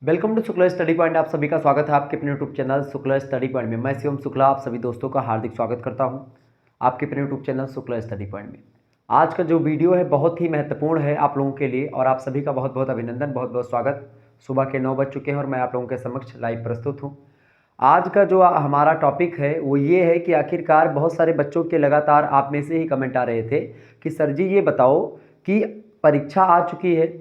Welcome to Shukla study point. आप सभी का स्वागत है आपके अपने YouTube channel Shukla study point में। मैं शिवम शुक्ला आप सभी दोस्तों का हार्दिक स्वागत करता हूं आपके अपने YouTube channel Shukla study point में। आज का जो वीडियो है बहुत ही महत्वपूर्ण है आप लोगों के लिए और आप सभी का बहुत बहुत अभिनंदन, बहुत बहुत स्वागत। सुबह के 9 बज चुके हैं और मैं आप लोगों के समक्ष लाइव प्रस्तुत हूँ। आज का जो हमारा टॉपिक है वो ये है कि आखिरकार बहुत सारे बच्चों के लगातार आप में से ही कमेंट आ रहे थे कि सर जी ये बताओ कि परीक्षा आ चुकी है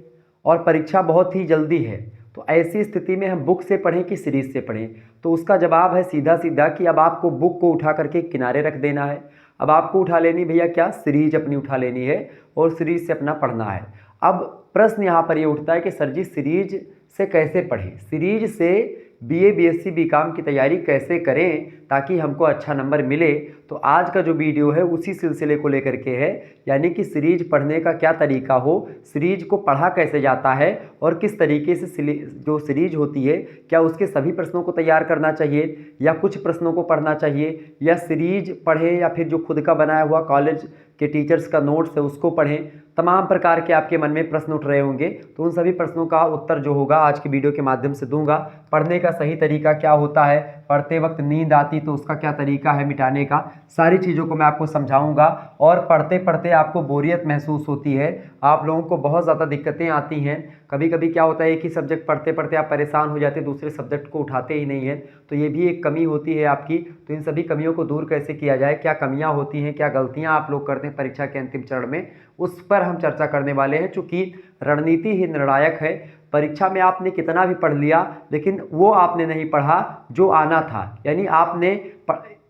और परीक्षा बहुत ही जल्दी है, तो ऐसी स्थिति में हम बुक से पढ़ें कि सीरीज से पढ़ें। तो उसका जवाब है सीधा सीधा कि अब आपको बुक को उठा करके किनारे रख देना है। अब आपको उठा लेनी भैया क्या, सीरीज अपनी उठा लेनी है और सीरीज से अपना पढ़ना है। अब प्रश्न यहाँ पर ये उठता है कि सर जी सीरीज से कैसे पढ़ें, सीरीज से बीए बीएससी बीकॉम की तैयारी कैसे करें ताकि हमको अच्छा नंबर मिले। तो आज का जो वीडियो है उसी सिलसिले को लेकर के है, यानी कि सीरीज पढ़ने का क्या तरीका हो, सीरीज को पढ़ा कैसे जाता है और किस तरीके से जो सीरीज होती है क्या उसके सभी प्रश्नों को तैयार करना चाहिए या कुछ प्रश्नों को पढ़ना चाहिए, या सीरीज पढ़ें या फिर जो खुद का बनाया हुआ कॉलेज के टीचर्स का नोट्स है उसको पढ़ें। तमाम प्रकार के आपके मन में प्रश्न उठ रहे होंगे, तो उन सभी प्रश्नों का उत्तर जो होगा आज की वीडियो के माध्यम से दूंगा। पढ़ने का सही तरीका क्या होता है, पढ़ते वक्त नींद आती तो उसका क्या तरीका है मिटाने का, सारी चीज़ों को मैं आपको समझाऊंगा। और पढ़ते पढ़ते आपको बोरियत महसूस होती है, आप लोगों को बहुत ज़्यादा दिक्कतें आती हैं, कभी कभी क्या होता है एक ही सब्जेक्ट पढ़ते पढ़ते आप परेशान हो जाते हैं, दूसरे सब्जेक्ट को उठाते ही नहीं हैं, तो ये भी एक कमी होती है आपकी। तो इन सभी कमियों को दूर कैसे किया जाए, क्या कमियां होती हैं, क्या गलतियां आप लोग करते हैं परीक्षा के अंतिम चरण में, उस पर हम चर्चा करने वाले हैं। चूँकि रणनीति ही निर्णायक है। परीक्षा में आपने कितना भी पढ़ लिया लेकिन वो आपने नहीं पढ़ा जो आना था, यानी आपने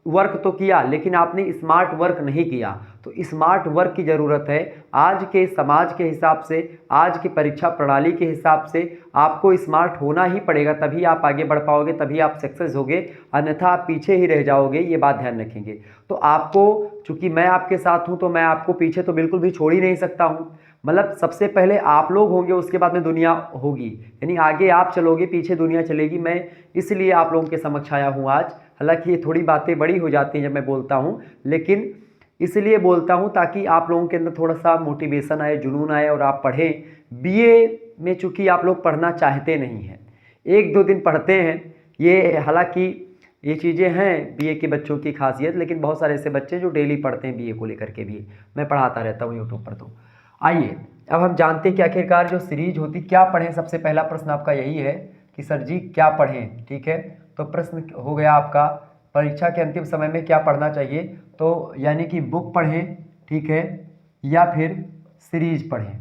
वर्क तो किया लेकिन आपने स्मार्ट वर्क नहीं किया। तो स्मार्ट वर्क की ज़रूरत है आज के समाज के हिसाब से, आज की परीक्षा प्रणाली के हिसाब से आपको स्मार्ट होना ही पड़ेगा, तभी आप आगे बढ़ पाओगे, तभी आप सक्सेस होगे, अन्यथा आप पीछे ही रह जाओगे, ये बात ध्यान रखेंगे। तो आपको, चूँकि मैं आपके साथ हूँ तो मैं आपको पीछे तो बिल्कुल भी छोड़ ही नहीं सकता हूँ। मतलब सबसे पहले आप लोग होंगे उसके बाद में दुनिया होगी, यानी आगे आप चलोगे पीछे दुनिया चलेगी। मैं इसलिए आप लोगों के समक्ष आया हूँ आज। हालांकि ये थोड़ी बातें बड़ी हो जाती हैं जब मैं बोलता हूँ, लेकिन इसलिए बोलता हूँ ताकि आप लोगों के अंदर थोड़ा सा मोटिवेशन आए, जुनून आए और आप पढ़ें। बीए में चूँकि आप लोग पढ़ना चाहते नहीं हैं, एक दो दिन पढ़ते हैं, ये हालांकि ये चीज़ें हैं बीए के बच्चों की खासियत, लेकिन बहुत सारे ऐसे बच्चे जो डेली पढ़ते हैं बीए को लेकर के भी, मैं पढ़ाता रहता हूँ यूट्यूब पर। तो आइए अब हम जानते हैं कि आखिरकार जो सीरीज होती क्या पढ़ें। सबसे पहला प्रश्न आपका यही है कि सर जी क्या पढ़ें, ठीक है। तो प्रश्न हो गया आपका परीक्षा के अंतिम समय में क्या पढ़ना चाहिए, तो यानी कि बुक पढ़ें, ठीक है, या फिर सीरीज पढ़ें।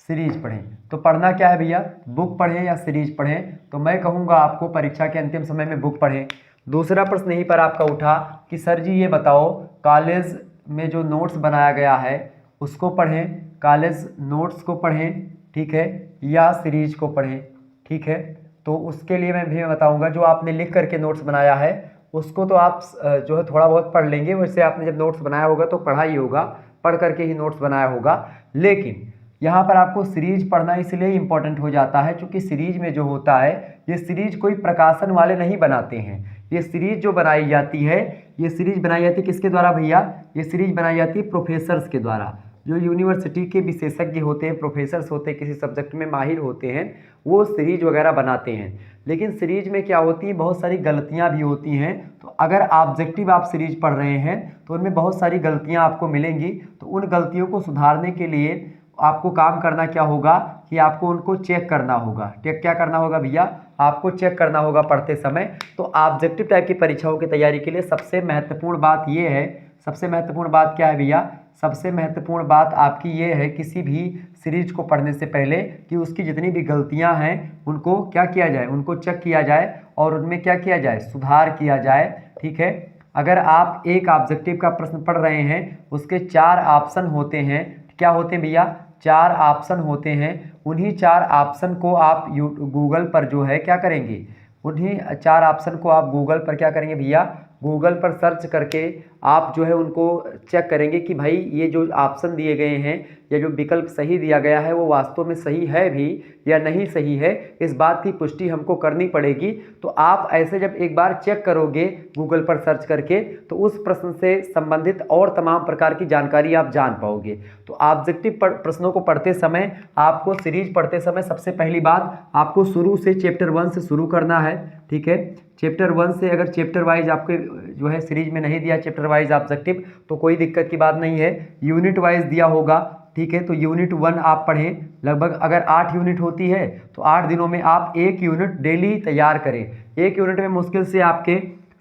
सीरीज पढ़ें, तो पढ़ना क्या है भैया, बुक पढ़ें या सीरीज पढ़ें। तो मैं कहूँगा आपको परीक्षा के अंतिम समय में बुक पढ़ें। दूसरा प्रश्न यहीं पर आपका उठा कि सर जी ये बताओ कॉलेज में जो नोट्स बनाया गया है उसको पढ़ें, कॉलेज नोट्स को पढ़ें, ठीक है, या सीरीज को पढ़ें, ठीक है। तो उसके लिए मैं भी बताऊंगा जो आपने लिख करके नोट्स बनाया है उसको तो आप जो है थोड़ा बहुत पढ़ लेंगे, वैसे आपने जब नोट्स बनाया होगा तो पढ़ा ही होगा, पढ़ करके ही नोट्स बनाया होगा। लेकिन यहाँ पर आपको सीरीज पढ़ना इसलिए इंपॉर्टेंट हो जाता है क्योंकि सीरीज में जो होता है, ये सीरीज कोई प्रकाशन वाले नहीं बनाते हैं। ये सीरीज जो बनाई जाती है, ये सीरीज बनाई जाती है किसके द्वारा भैया, ये सीरीज बनाई जाती है प्रोफेसर्स के द्वारा। जो यूनिवर्सिटी के विशेषज्ञ होते हैं, प्रोफेसर्स होते हैं, किसी सब्जेक्ट में माहिर होते हैं, वो सीरीज वगैरह बनाते हैं। लेकिन सीरीज में क्या होती है, बहुत सारी गलतियां भी होती हैं। तो अगर ऑब्जेक्टिव आप सीरीज पढ़ रहे हैं तो उनमें बहुत सारी गलतियां आपको मिलेंगी। तो उन गलतियों को सुधारने के लिए आपको काम करना क्या होगा कि आपको उनको चेक करना होगा। क्या करना होगा भैया, आपको चेक करना होगा पढ़ते समय। तो ऑब्जेक्टिव टाइप की परीक्षाओं की तैयारी के लिए सबसे महत्वपूर्ण बात ये है, सबसे महत्वपूर्ण बात क्या है भैया, सबसे महत्वपूर्ण बात आपकी ये है किसी भी सीरीज को पढ़ने से पहले कि उसकी जितनी भी गलतियां हैं उनको क्या किया जाए, उनको चेक किया जाए और उनमें क्या किया जाए, सुधार किया जाए, ठीक है। अगर आप एक ऑब्जेक्टिव का प्रश्न पढ़ रहे हैं उसके 4 ऑप्शन होते हैं, क्या होते हैं भैया, 4 ऑप्शन होते हैं। उन्हीं 4 ऑप्शन को आप गूगल पर जो है क्या करेंगे, उन्हीं 4 ऑप्शन को आप गूगल पर क्या करेंगे भैया, गूगल पर सर्च करके आप जो है उनको चेक करेंगे कि भाई ये जो ऑप्शन दिए गए हैं या जो विकल्प सही दिया गया है वो वास्तव में सही है भी या नहीं सही है, इस बात की पुष्टि हमको करनी पड़ेगी। तो आप ऐसे जब एक बार चेक करोगे गूगल पर सर्च करके, तो उस प्रश्न से संबंधित और तमाम प्रकार की जानकारी आप जान पाओगे। तो ऑब्जेक्टिव प्रश्नों को पढ़ते समय, आपको सीरीज पढ़ते समय सबसे पहली बात आपको शुरू से चैप्टर 1 से शुरू करना है। ठीक है, चैप्टर 1 से अगर चैप्टर वाइज आपके जो है सीरीज में नहीं दिया चैप्टर वाइज ऑब्जेक्टिव तो कोई दिक्कत की बात नहीं है, यूनिट वाइज दिया होगा। ठीक है, तो यूनिट 1 आप पढ़ें। लगभग अगर 8 यूनिट होती है तो 8 दिनों में आप 1 यूनिट डेली तैयार करें। 1 यूनिट में मुश्किल से आपके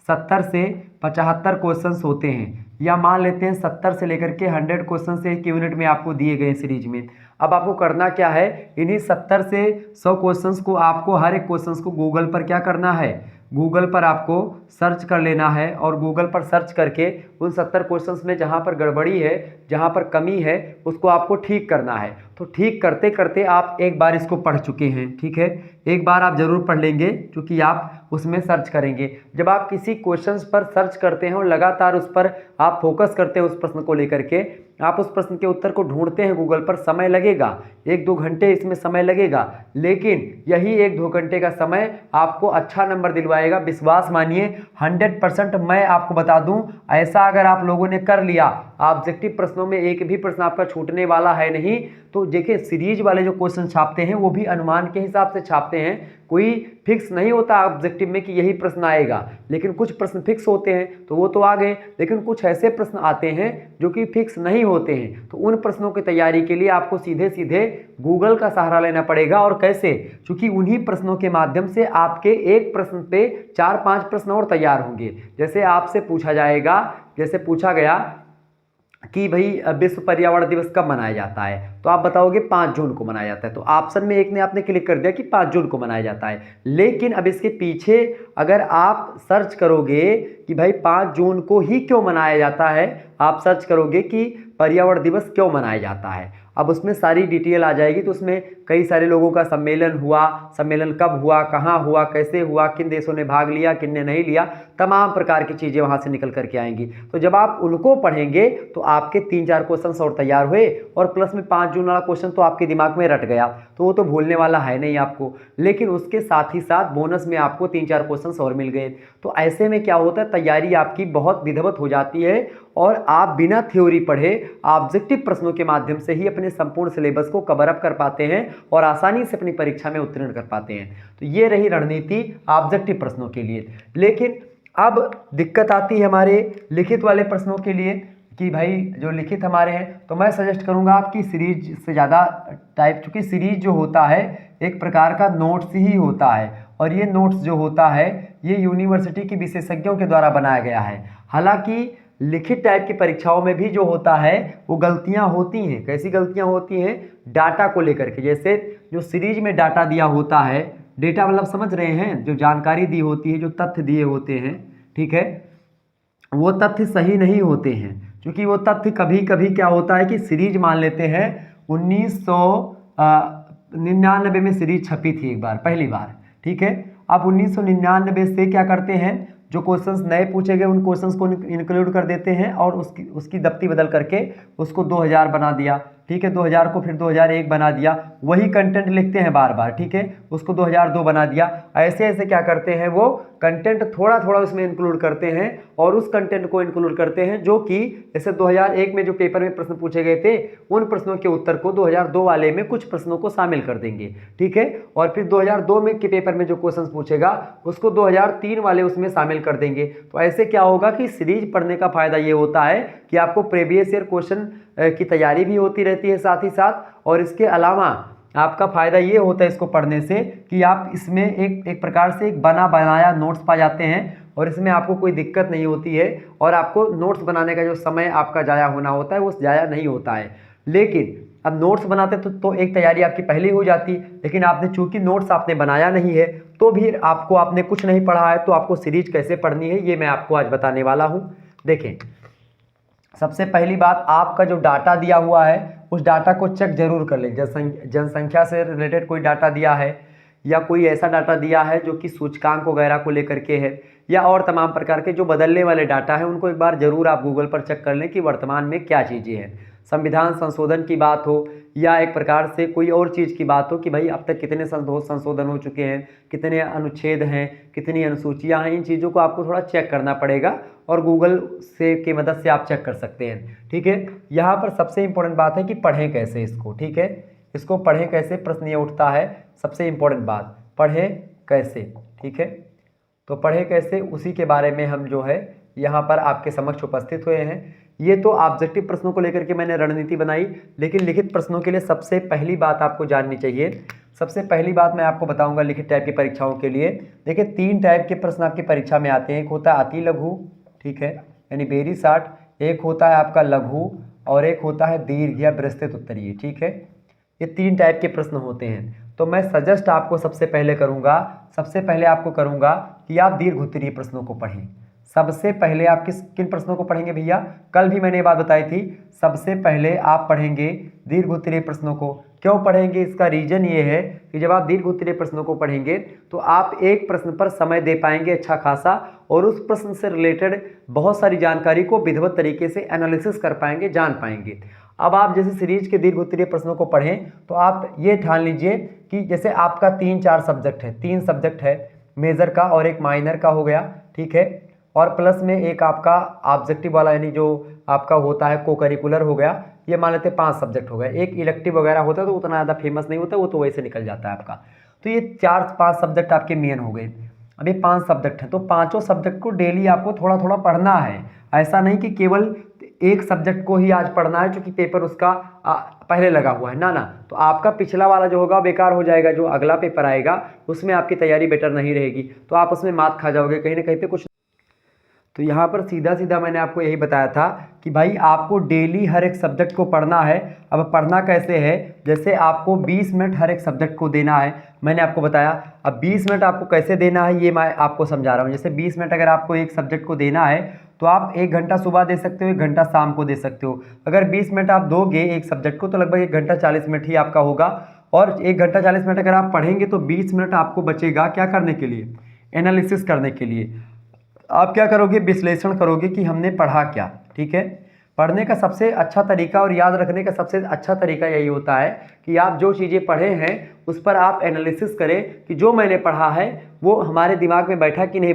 70 से 75 क्वेश्चंस होते हैं, या मान लेते हैं 70 से लेकर के 100 क्वेश्चन एक यूनिट में आपको दिए गए सीरीज में। अब आपको करना क्या है, इन्हीं 70 से 100 क्वेश्चंस को आपको हर एक क्वेश्चंस को गूगल पर क्या करना है, गूगल पर आपको सर्च कर लेना है, और गूगल पर सर्च करके उन 70 क्वेश्चंस में जहाँ पर गड़बड़ी है, जहाँ पर कमी है, उसको आपको ठीक करना है। तो ठीक करते करते आप एक बार इसको पढ़ चुके हैं। ठीक है, एक बार आप ज़रूर पढ़ लेंगे क्योंकि आप उसमें सर्च करेंगे। जब आप किसी क्वेश्चंस पर सर्च करते हैं और लगातार उस पर आप फोकस करते हैं उस प्रश्न को लेकर के, आप उस प्रश्न के उत्तर को ढूंढते हैं गूगल पर, समय लगेगा, 1-2 घंटे इसमें समय लगेगा, लेकिन यही 1-2 घंटे का समय आपको अच्छा नंबर दिलवाएगा। विश्वास मानिए 100% मैं आपको बता दूं, ऐसा अगर आप लोगों ने कर लिया, ऑब्जेक्टिव प्रश्नों में एक भी प्रश्न आपका छूटने वाला है नहीं। तो देखिए सीरीज वाले जो क्वेश्चन छापते हैं वो भी अनुमान के हिसाब से छापते हैं, कोई फिक्स नहीं होता ऑब्जेक्टिव में कि यही प्रश्न आएगा, लेकिन कुछ प्रश्न फिक्स होते हैं तो वो तो आ गए, लेकिन कुछ ऐसे प्रश्न आते हैं जो कि फिक्स नहीं होते हैं। तो उन प्रश्नों की तैयारी के लिए आपको सीधे सीधे गूगल का सहारा लेना पड़ेगा। और कैसे, क्योंकि उन्हीं प्रश्नों के माध्यम से आपके एक प्रश्न पे 4-5 प्रश्न और तैयार होंगे। जैसे आपसे पूछा जाएगा, जैसे पूछा गया कि भाई विश्व पर्यावरण दिवस कब मनाया जाता है, तो आप बताओगे 5 जून को मनाया जाता है। तो ऑप्शन में एक ने आपने क्लिक कर दिया कि 5 जून को मनाया जाता है, लेकिन अब इसके पीछे अगर आप सर्च करोगे कि भाई 5 जून को ही क्यों मनाया जाता है, आप सर्च करोगे कि पर्यावरण दिवस क्यों मनाया जाता है, अब उसमें सारी डिटेल आ जाएगी। तो उसमें कई सारे लोगों का सम्मेलन हुआ, सम्मेलन कब हुआ, कहाँ हुआ, कैसे हुआ, किन देशों ने भाग लिया, किन ने नहीं लिया, तमाम प्रकार की चीज़ें वहाँ से निकल करके आएंगी। तो जब आप उनको पढ़ेंगे तो आपके 3-4 क्वेश्चन और तैयार हुए, और प्लस में 5 जून वाला क्वेश्चन तो आपके दिमाग में रट गया, तो वो तो भूलने वाला है नहीं आपको, लेकिन उसके साथ ही साथ बोनस में आपको 3-4 क्वेश्चन और मिल गए। तो ऐसे में क्या होता है, तैयारी आपकी बहुत विधिवत हो जाती है, और आप बिना थ्योरी पढ़े ऑब्जेक्टिव प्रश्नों के माध्यम से ही अपने संपूर्ण सिलेबस को कवर अप कर पाते हैं और आसानी से अपनी परीक्षा में उत्तीर्ण कर पाते हैं। तो ये रही रणनीति ऑब्जेक्टिव प्रश्नों के लिए। लेकिन अब दिक्कत आती है हमारे लिखित वाले प्रश्नों के लिए कि भाई जो लिखित हमारे हैं, तो मैं सजेस्ट करूंगा आपकी सीरीज से ज़्यादा टाइप, चूँकि सीरीज जो होता है एक प्रकार का नोट्स ही होता है, और ये नोट्स जो होता है ये यूनिवर्सिटी के विशेषज्ञों के द्वारा बनाया गया है। हालांकि लिखित टाइप की परीक्षाओं में भी जो होता है वो गलतियां होती हैं। कैसी गलतियां होती हैं, डाटा को लेकर के, जैसे जो सीरीज में डाटा दिया होता है, डेटा मतलब समझ रहे हैं, जो जानकारी दी होती है, जो तथ्य दिए होते हैं, ठीक है, वो तथ्य सही नहीं होते हैं। क्योंकि वो तथ्य कभी कभी क्या होता है कि सीरीज मान लेते हैं 1999 में सीरीज छपी थी एक बार, पहली बार, ठीक है। अब 1999 से क्या करते हैं, जो क्वेश्चंस नए पूछे गए उन क्वेश्चंस को इंक्लूड कर देते हैं, और उसकी दफ्ती बदल करके उसको 2000 बना दिया, ठीक है, 2000 को फिर 2001 बना दिया, वही कंटेंट लिखते हैं बार बार, ठीक है, उसको 2002 बना दिया। ऐसे ऐसे क्या करते हैं, वो कंटेंट थोड़ा थोड़ा उसमें इंक्लूड करते हैं, और उस कंटेंट को इंक्लूड करते हैं जो कि जैसे 2001 में जो पेपर में प्रश्न पूछे गए थे उन प्रश्नों के उत्तर को 2002 वाले में कुछ प्रश्नों को शामिल कर देंगे, ठीक है, और फिर 2002 में के पेपर में जो क्वेश्चन पूछेगा उसको 2003 वाले उसमें शामिल कर देंगे। तो ऐसे क्या होगा कि सीरीज पढ़ने का फायदा ये होता है कि आपको प्रीवियस ईयर क्वेश्चन की तैयारी भी होती रहती है साथ ही साथ, और इसके अलावा आपका फ़ायदा ये होता है इसको पढ़ने से कि आप इसमें एक प्रकार से एक बना बनाया नोट्स पा जाते हैं, और इसमें आपको कोई दिक्कत नहीं होती है, और आपको नोट्स बनाने का जो समय आपका ज़ाया होना होता है वो ज़ाया नहीं होता है। लेकिन अब नोट्स बनाते तो एक तैयारी आपकी पहले हो जाती, लेकिन आपने चूंकि नोट्स आपने बनाया नहीं है, तो भी आपने कुछ नहीं पढ़ा है, तो आपको सीरीज कैसे पढ़नी है ये मैं आपको आज बताने वाला हूँ। देखें, सबसे पहली बात, आपका जो डाटा दिया हुआ है उस डाटा को चेक जरूर कर लें। जनसंख्या से रिलेटेड कोई डाटा दिया है, या कोई ऐसा डाटा दिया है जो कि सूचकांक वगैरह को लेकर के है, या और तमाम प्रकार के जो बदलने वाले डाटा है, उनको एक बार जरूर आप गूगल पर चेक कर लें कि वर्तमान में क्या चीज़ें हैं। संविधान संशोधन की बात हो या एक प्रकार से कोई और चीज़ की बात हो कि भाई अब तक कितने संशोधन हो चुके हैं, कितने अनुच्छेद हैं, कितनी अनुसूचियां हैं, इन चीज़ों को आपको थोड़ा चेक करना पड़ेगा और गूगल से की मदद से आप चेक कर सकते हैं। ठीक है, यहाँ पर सबसे इंपॉर्टेंट बात है कि पढ़ें कैसे इसको। ठीक है, इसको पढ़ें कैसे, प्रश्न ये उठता है, सबसे इंपॉर्टेंट बात पढ़ें कैसे। ठीक है, तो पढ़ें कैसे, उसी के बारे में हम जो है यहाँ पर आपके समक्ष उपस्थित हुए हैं। ये तो ऑब्जेक्टिव प्रश्नों को लेकर के मैंने रणनीति बनाई, लेकिन लिखित प्रश्नों के लिए सबसे पहली बात आपको जाननी चाहिए। सबसे पहली बात मैं आपको बताऊंगा लिखित टाइप की परीक्षाओं के लिए। देखिए 3 टाइप के प्रश्न आपकी परीक्षा में आते हैं। एक होता है अति लघु, ठीक है, यानी वेरी शॉर्ट, एक होता है आपका लघु, और एक होता है दीर्घ या विस्तृत उत्तरीय। ठीक है, ये 3 टाइप के प्रश्न होते हैं। तो मैं सजेस्ट आपको सबसे पहले आपको करूंगा कि आप दीर्घ उत्तरीय प्रश्नों को पढ़ें। सबसे पहले आप किन प्रश्नों को पढ़ेंगे भैया, कल भी मैंने ये बात बताई थी, सबसे पहले आप पढ़ेंगे दीर्घ उत्तरीय प्रश्नों को। क्यों पढ़ेंगे, इसका रीजन ये है कि जब आप दीर्घ उत्तरीय प्रश्नों को पढ़ेंगे तो आप एक प्रश्न पर समय दे पाएंगे अच्छा खासा, और उस प्रश्न से रिलेटेड बहुत सारी जानकारी को विधिवत तरीके से एनालिसिस कर पाएंगे, जान पाएंगे। अब आप जैसे सीरीज के दीर्घ उत्तरीय प्रश्नों को पढ़ें तो आप ये ठान लीजिए कि जैसे आपका 3-4 सब्जेक्ट है, 3 सब्जेक्ट है, मेजर का और एक माइनर का हो गया। ठीक है, और प्लस में एक आपका ऑब्जेक्टिव वाला यानी जो आपका होता है को करिकुलर हो गया। ये मान लेते 5 सब्जेक्ट हो गए। एक इलेक्टिव वगैरह होता है तो उतना ज़्यादा फेमस नहीं होता, वो तो वैसे निकल जाता है आपका। तो ये 4-5 सब्जेक्ट आपके मेन हो गए। अभी 5 सब्जेक्ट हैं तो पाँचों सब्जेक्ट को डेली आपको थोड़ा थोड़ा पढ़ना है। ऐसा नहीं कि केवल एक सब्जेक्ट को ही आज पढ़ना है क्योंकि पेपर उसका पहले लगा हुआ है, ना ना। तो आपका पिछला वाला जो होगा बेकार हो जाएगा, जो अगला पेपर आएगा उसमें आपकी तैयारी बेटर नहीं रहेगी, तो आप उसमें मात खा जाओगे कहीं ना कहीं पे कुछ। तो यहाँ पर सीधा सीधा मैंने आपको यही बताया था कि भाई आपको डेली हर एक सब्जेक्ट को पढ़ना है। अब पढ़ना कैसे है, जैसे आपको 20 मिनट हर एक सब्जेक्ट को देना है, मैंने आपको बताया। अब 20 मिनट आपको कैसे देना है ये मैं आपको समझा रहा हूँ। जैसे 20 मिनट अगर आपको एक सब्जेक्ट को देना है तो आप 1 घंटा सुबह दे सकते हो, 1 घंटा शाम को दे सकते हो। अगर 20 मिनट आप दोगे एक सब्जेक्ट को तो लगभग 1 घंटा 40 मिनट ही आपका होगा। और 1 घंटा 40 मिनट अगर आप पढ़ेंगे तो 20 मिनट आपको बचेगा क्या करने के लिए, एनालिसिस करने के लिए। आप क्या करोगे, विश्लेषण करोगे कि हमने पढ़ा क्या। ठीक है, पढ़ने का सबसे अच्छा तरीका और याद रखने का सबसे अच्छा तरीका यही होता है कि आप जो चीज़ें पढ़े हैं उस पर आप एनालिसिस करें कि जो मैंने पढ़ा है वो हमारे दिमाग में बैठा कि नहीं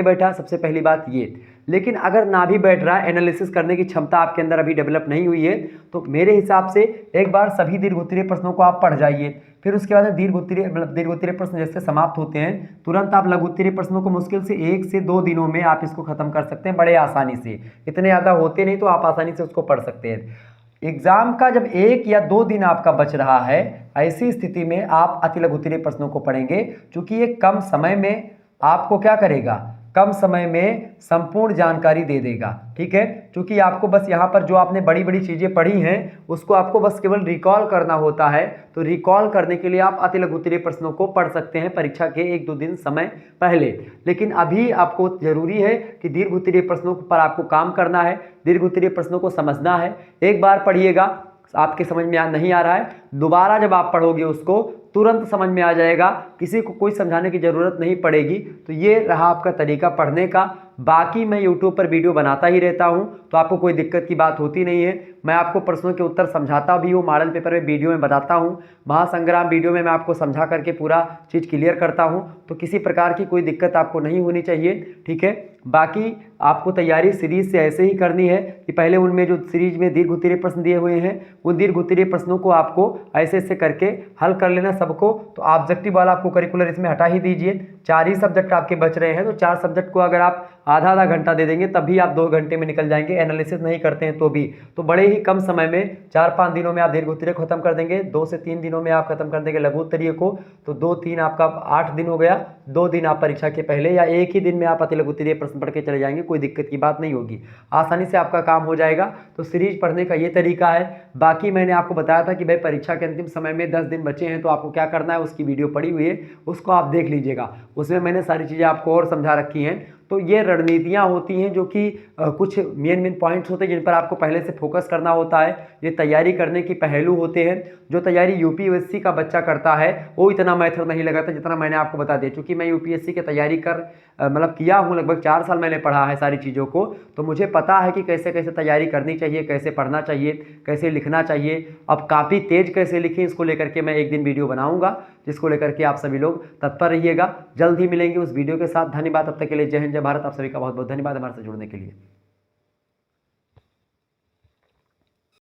बैठा, सबसे पहली बात ये। लेकिन अगर ना भी बैठ रहा है, एनालिसिस करने की क्षमता आपके अंदर अभी डेवलप नहीं हुई है, तो मेरे हिसाब से एक बार सभी दीर्घ उत्तरीय प्रश्नों को आप पढ़ जाइए। फिर उसके बाद दीर्घ उत्तरीय प्रश्न जैसे समाप्त होते हैं तुरंत आप लघु उत्तरीय प्रश्नों को मुश्किल से 1 से 2 दिनों में आप इसको खत्म कर सकते हैं बड़े आसानी से। इतने ज़्यादा होते नहीं तो आप आसानी से उसको पढ़ सकते हैं। एग्जाम का जब 1 या 2 दिन आपका बच रहा है, ऐसी स्थिति में आप अति लघु उत्तरीय प्रश्नों को पढ़ेंगे, क्योंकि ये कम समय में आपको क्या करेगा, कम समय में संपूर्ण जानकारी दे देगा। ठीक है, क्योंकि आपको बस यहाँ पर जो आपने बड़ी बड़ी चीज़ें पढ़ी हैं उसको आपको बस केवल रिकॉल करना होता है। तो रिकॉल करने के लिए आप अति लघु उत्तरीय प्रश्नों को पढ़ सकते हैं परीक्षा के 1-2 दिन समय पहले। लेकिन अभी आपको जरूरी है कि दीर्घ उत्तरीय प्रश्नों पर आपको काम करना है, दीर्घ उत्तरीय प्रश्नों को समझना है। एक बार पढ़िएगा, आपके समझ में नहीं आ रहा है, दोबारा जब आप पढ़ोगे उसको तुरंत समझ में आ जाएगा, किसी को कोई समझाने की ज़रूरत नहीं पड़ेगी। तो ये रहा आपका तरीका पढ़ने का। बाकी मैं YouTube पर वीडियो बनाता ही रहता हूँ, तो आपको कोई दिक्कत की बात होती नहीं है। मैं आपको प्रश्नों के उत्तर समझाता भी हूँ, मॉडल पेपर में वीडियो में बताता हूँ, महासंग्राम वीडियो में मैं आपको समझा करके पूरा चीज़ क्लियर करता हूँ। तो किसी प्रकार की कोई दिक्कत आपको नहीं होनी चाहिए। ठीक है, बाकी आपको तैयारी सीरीज से ऐसे ही करनी है कि पहले उनमें जो सीरीज में दीर्घ उत्तरीय प्रश्न दिए हुए हैं उन दीर्घ उत्तरीय प्रश्नों को आपको ऐसे ऐसे करके हल कर लेना सबको। तो ऑब्जेक्टिव वाला आपको करिकुलर इसमें हटा ही दीजिए। 4 ही सब्जेक्ट आपके बच रहे हैं, तो 4 सब्जेक्ट को अगर आप आधा घंटा दे देंगे तब भी आप 2 घंटे में निकल जाएंगे, एनालिसिस नहीं करते हैं तो भी। तो बड़े ही कम समय में 4-5 दिनों में आप दीर्घ उत्तरीय खत्म कर देंगे, 2 से 3 दिनों में आप खत्म कर देंगे लघु उत्तरीय को। तो 2-3 आपका 8 दिन हो गया, 2 दिन आप परीक्षा के पहले या एक ही दिन में आप अति लघु उत्तरीय प्रश्न पढ़ के चले जाएंगे, कोई दिक्कत की बात नहीं होगी, आसानी से आपका काम हो जाएगा। तो सीरीज पढ़ने का ये तरीका है। बाकी मैंने आपको बताया था कि भाई परीक्षा के अंतिम समय में 10 दिन बचे हैं तो आपको क्या करना है, उसकी वीडियो पड़ी हुई है, उसको आप देख लीजिएगा। उसमें मैंने सारी चीज़ें आपको और समझा रखी हैं। तो ये रणनीतियाँ होती हैं जो कि कुछ मेन पॉइंट्स होते हैं जिन पर आपको पहले से फोकस करना होता है। ये तैयारी करने की पहलू होते हैं। जो तैयारी यूपीएससी का बच्चा करता है वो इतना मेथड नहीं लगाता जितना मैंने आपको बता दिया। चूँकि मैं यूपीएससी की तैयारी मतलब किया हूँ, लगभग 4 साल मैंने पढ़ा है सारी चीज़ों को, तो मुझे पता है कि कैसे कैसे तैयारी करनी चाहिए, कैसे पढ़ना चाहिए, कैसे लिखना चाहिए। अब काफ़ी तेज कैसे लिखें इसको लेकर के मैं एक दिन वीडियो बनाऊंगा, जिसको लेकर के आप सभी लोग तत्पर रहिएगा। जल्द ही मिलेंगे उस वीडियो के साथ। धन्यवाद, तब तक के लिए जय हिंद जय भारत। आप सभी का बहुत बहुत धन्यवाद हमारे साथ जुड़ने के लिए।